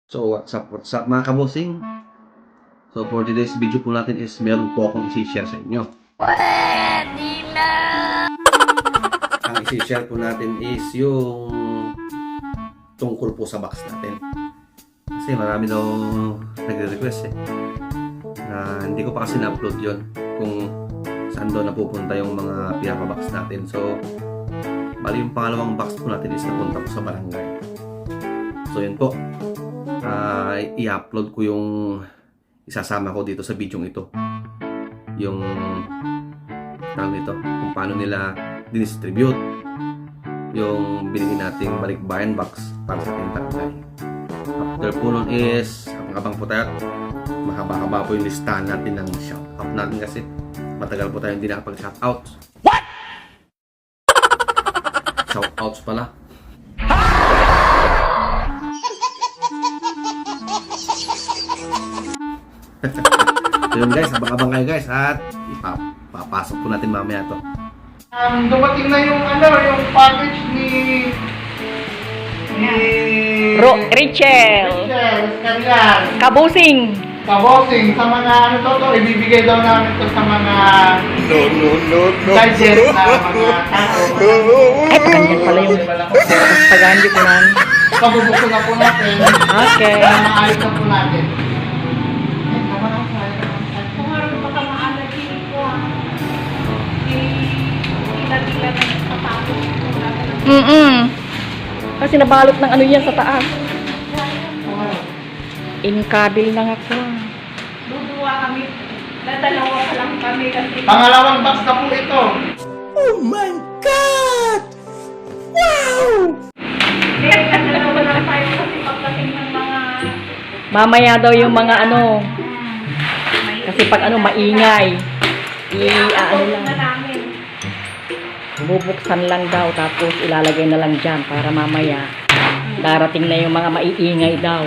So what's up mga kabosing? So for today's video po natin is meron po akong isi-share sa inyo. Pwede na! Ang isi-share po natin is yung tungkol po sa box natin. Kasi marami daw nagre-request na hindi ko pa kasi na-upload yon kung saan daw napupunta yung mga pinaka-box natin. So bali yung pangalawang box po natin is napunta po sa barangay. So yun po. I-upload ko yung isasama ko dito sa video ito, yung tawag nito, kung paano nila dinistribute yung binili nating balikbayan box para sa ating barangay. After po nun is abang po tayo, mahaba-haba po yung listahan natin ng shoutout natin kasi matagal po tayo hindi nakapag-shoutout. What? Shoutouts pala. So yun guys, abang-abang kayo guys at papasok po natin mamaya to. Dumating na yung yung package ni Rachel Kanyar Kabusing. Kabosing sa mga ibibigay daw namin to sa mga digest na mga tao. Ay, paganyan pala yung paganyan ko namin. Pabubuksan na po natin. Okay. Maayos na po natin. Kasi nabalot ng ano yan sa taas. Inkabil na nga ko. Duduwa kami. Dadalawa pa lang kami kasi Pangalawang box na po ito. Oh my God! Wow! dadalawa lang tayo kasi pagdating ng mga Mamaya daw yung mga ano. Kasi pag ano maingay. Ano na lang. namin. Bubuksan lang daw tapos ilalagay na lang dyan para mamaya darating na yung mga maiingay daw.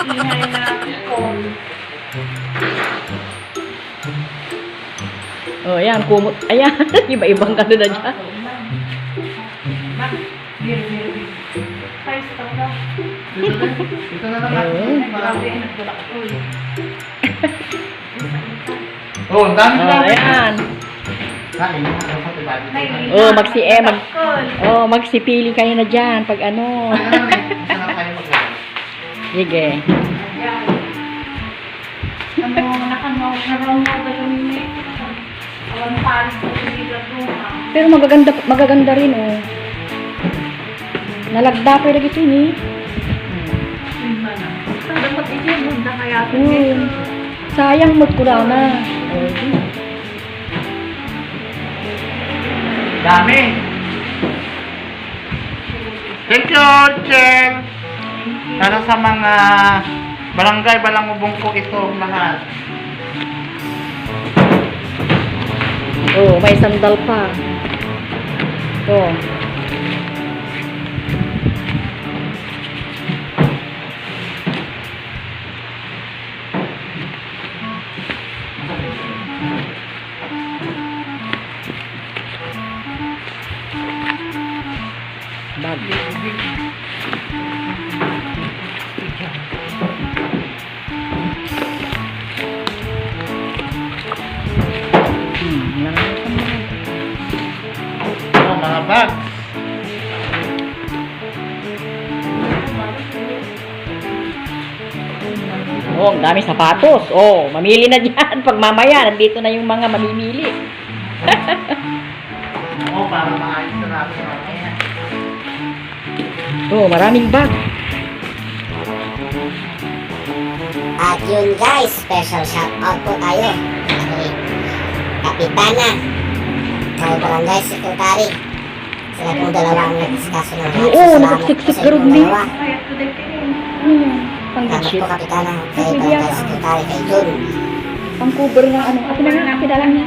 Ingay na call. Oh, ayan, kumot. Ayan, iba-ibang ano na dyan. Bir. Size daw daw. Ito na naman. Grabe, nagdulak ko eh. Oh, ang dami Oh, na. ayan. Oh, Magsipili kayo na dyan pag ano. Sige. Nakanood na yung awan paris ko dito doon. Pero magaganda rin oh. Nalagda pa lagi ito ni. Dapat i-remove na kaya ito. Sayang magkula na. Dami. Thank you, Chen. Para sa mga barangay Balangubong ko ito lahat. Oh, may sandal pa. Oh. Bag. Oh, mga bag. Oh, ang dami sapatos. Oh, mamili na diyan pag mamaya nandito na yung mga mamimili. Oo, para maayos na natin. Oh, maraming bag. At yun guys, special shoutout po tayo kay Kapitana, kay Barangay Secretary. Sila pong dalawang nag-discuss ng Oo, nakasiksik ka rin din. Kaya today kayo. Salamat Pang-shit. po Kapitana, kay Barangay Secretary, kay Jun. Pang-cover ng ano. Ako na nga, kidalang niya.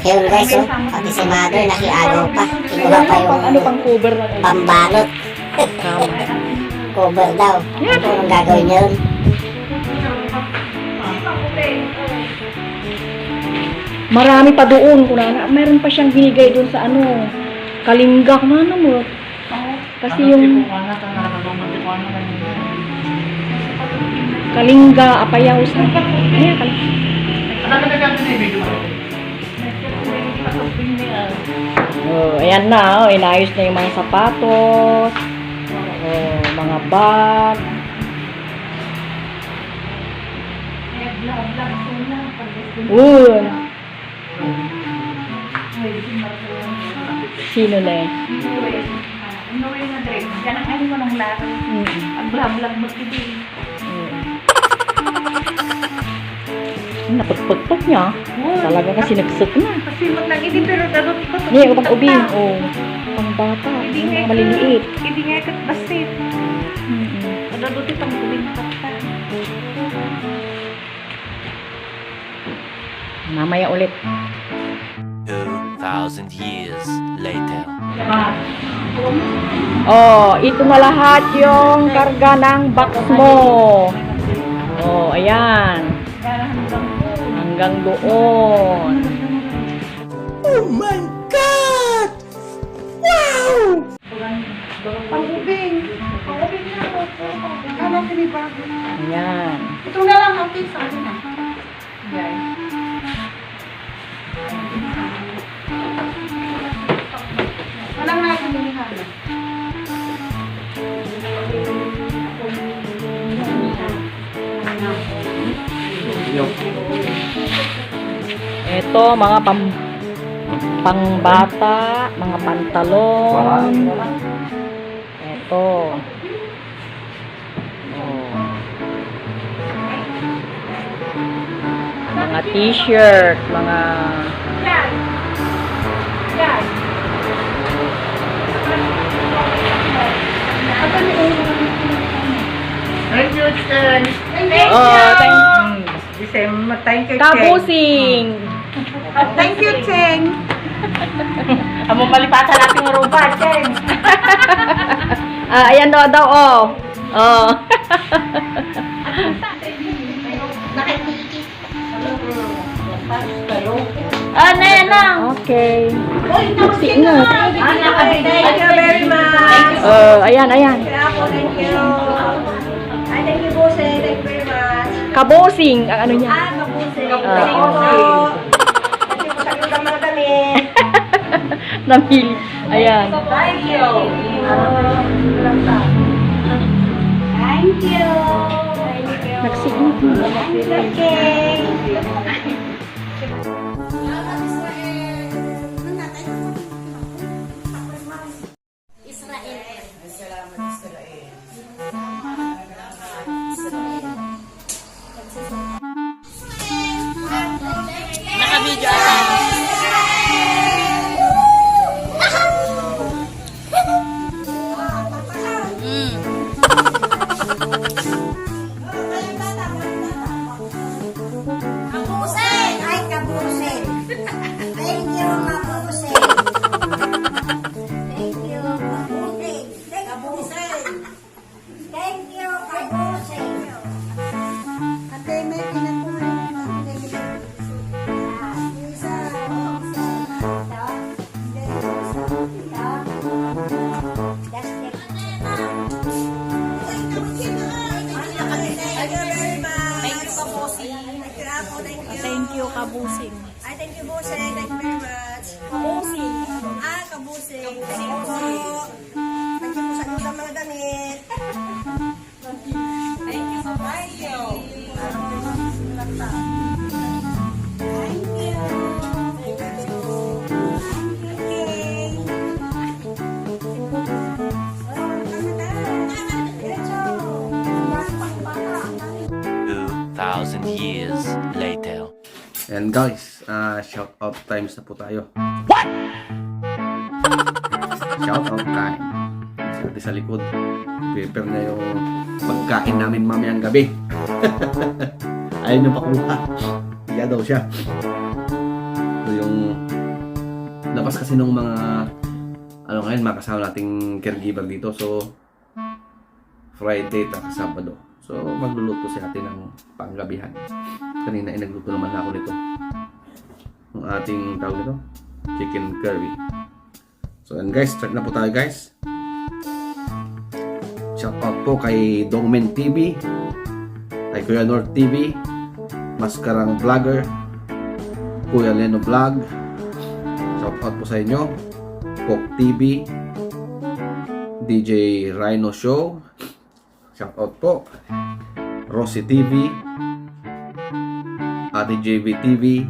Yun guys, pati si Mother nakiagaw pa. Kinuha pa yung Ano pang-cover ng ano. pambalot. Cover daw. Ano ang gagawin yun? Marami pa doon. Meron pa siyang binigay doon sa ano. Kalinga. Kung ano mo. Kasi yung Kalinga, Apayaw, sa... Ayan, Oh, ayan na, oh, inayos na yung mga sapatos, oh, mga bag. Uy. Sino na eh? Napagpagpag niya. Talaga kasi nagsot na. Pasimot lang ini pero dadot ko. Hindi, upang ubi. Oh, pang bata. Yung mga maliliit. Hindi nga kat basit. Dadot itong ubing kata. Mamaya ulit. 2,000 years later. Oh, ito na lahat yung karga ng box mo. Oh, ayan. Hanggang doon. Pang-ubing. Pang-ubing na ako. Ano tinibago? Ayan. Ito na lang ang sa akin na. Yan. Walang natin dinihala. Ito, mga pangbata, mga pantalon. Ito. Oh. Mga t-shirt, mga... Yan. Yan. Apa ni Thank you, Chen. Oh, December, thank you, Cheng. kabusing. Thank you, Cheng. Amo palipatan natin ng ruba, Cheng. Ayan daw, oh. Oh. Nena. Okay. Ingat. Thank you very much. Ayan. Thank you. Ay, thank you, Bose. Thank you very much. Kabusing, ang ano niya. Kabusing. Kabusing. Thank you po sa inyong mga damit. Namili. Ayan. Thank you. Thank you. Nagsigit. Okay. Kabusin! Ay, kabusin! Thank you, kabusin! Thank you, kabusin! Kabusin! Thank you, kabusin! Ate, may pinakulit na. Isa. Thank you, kabusing. Ay, thank you, Bose. Thank you very much. Kabusing. Kabusing. Thank you po. Thank you po sa inyong mga damit. Thank you so much. Thank you. Okay. 2,000 years later. And guys, shout out times na po tayo. What? Shout out time. Sabi sa likod, prepare na yung pagkain namin mamayang gabi. Ayaw nyo pakuha. Iya daw siya. So yung labas kasi nung mga ngayon, makasama nating caregiver dito. So Friday at Sabado. So magluluto si ate ng panggabihan. Kanina ay nagluto naman ako nito. Ang ating tawag nito, chicken curry. So and guys, start na po tayo guys. Shoutout po kay Dongmen TV, kay Kuya North TV, Maskarang Vlogger, Kuya Leno Vlog. Shoutout po sa inyo. Pop TV, DJ Rhino Show. Shoutout po. Rossi TV, Ate JV TV,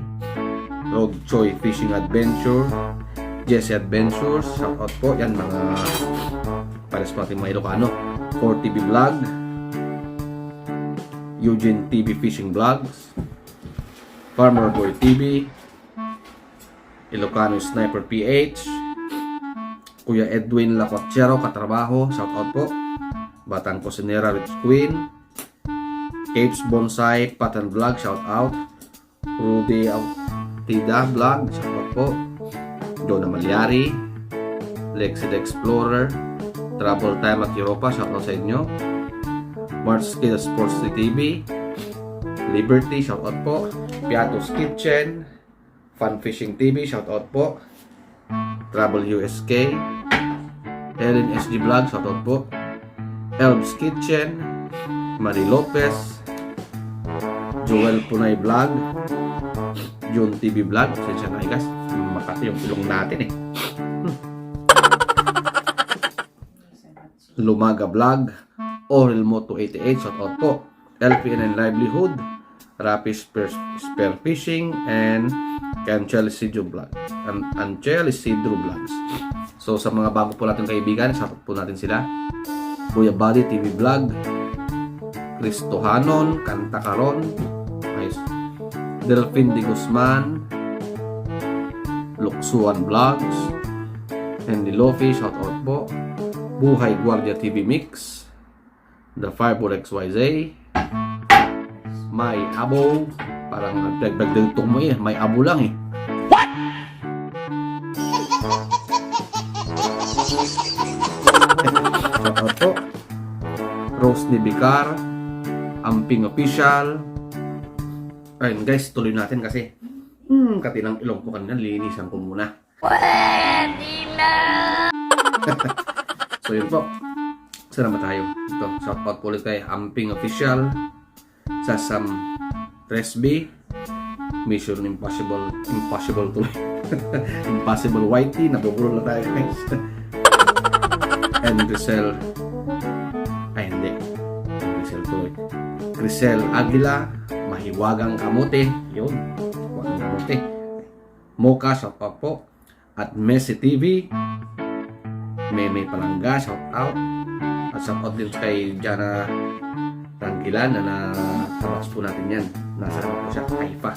Road Choi Fishing Adventure, Jesse Adventures. Shoutout po. Yan mga pares po natin mga Ilocano. 4TV Vlog, Eugene TV Fishing Vlogs, Farmer Boy TV, Ilocano Sniper PH, Kuya Edwin Lacochero Katrabaho, shoutout po. Batang Cosinera Rich Queen, Capes Bonsai Pattern Vlog, shoutout. Rudy Altida Vlog, shoutout po. Jonah Malyari, Lexi the Explorer, Travel Time at Europa, shoutout sa inyo. March Skills Sports TV, Liberty, shoutout po. Piato's Kitchen, Fun Fishing TV, shoutout po. Travel USK, Helen SG Vlog, shoutout po. Elb's Kitchen, Marie Lopez, Joel Punay Vlog, June TV Vlog. Sensya na guys, makati yung ilong natin eh. Lumaga Vlog, Orel Moto 88, shoutout po. LPN and Livelihood, Rapish Spear Fishing, and Anchel Isidro Vlog. Anchel Isidro Vlogs. So sa mga bago po natin kaibigan, shoutout po natin sila. Kuya Buddy TV Vlog, Cristo Hanon, Kanta Karon, nice. Delphine de Guzman, Luksuan Vlogs, Henry Lofi, shoutout po. Buhay Guardia TV Mix, The Fireball XYZ, May Abo, parang nagdagdag mo eh, may abo lang eh. What? Shoutout po. Rose ni Bicar, Amping Official. Ayun guys, tuloy natin kasi katilang ilong ko kanina, linisan ko muna. So yun po, salamat tayo. Ito, shoutout po ulit kay Amping Official, Sasam Resby, Mission Impossible tuloy. Impossible Whitey, nabubulo na tayo guys. And Grisel, ay hindi, Grisel tuloy. Grisel Aguila, Mahiwagang Kamote, yun, Mahiwagang Kamote. Mocha, shoutout po. At Messi TV, Meme Palangga, shoutout. At shoutout din kay Jana Tangkilan na natawas po natin yan. Nasa naman po siya, Haifa.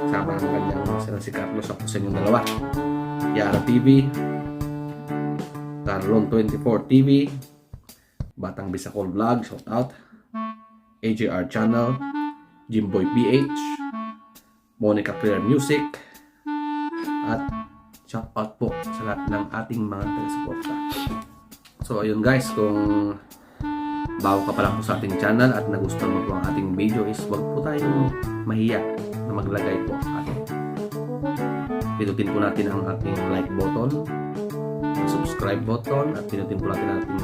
Sama ng kanyang sila si Carlos at sa inyong dalawa. Yara TV, Carlon 24 TV, Batang Bisacol Vlog, shoutout. AJR Channel, Jimboy PH, Monica Clear Music, at shoutout po sa lahat ng ating mga taga-suporta. So ayun guys, kung bago ka pa lang po sa ating channel at nagustuhan mo po ang ating video, is wag po tayong mahiya na maglagay po at pinutin po natin ang ating like button, subscribe button, at pinutin po natin ang ating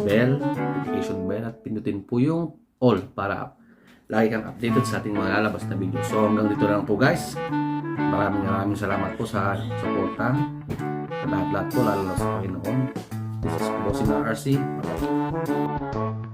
bell, notification bell, at pinutin po yung all para lagi kang updated sa ating mga lalabas na video. So hanggang dito na lang po guys. Maraming salamat po sa suporta sa lahat po, lalo na sa Panginoon. This is Bossing RC. Bye-bye.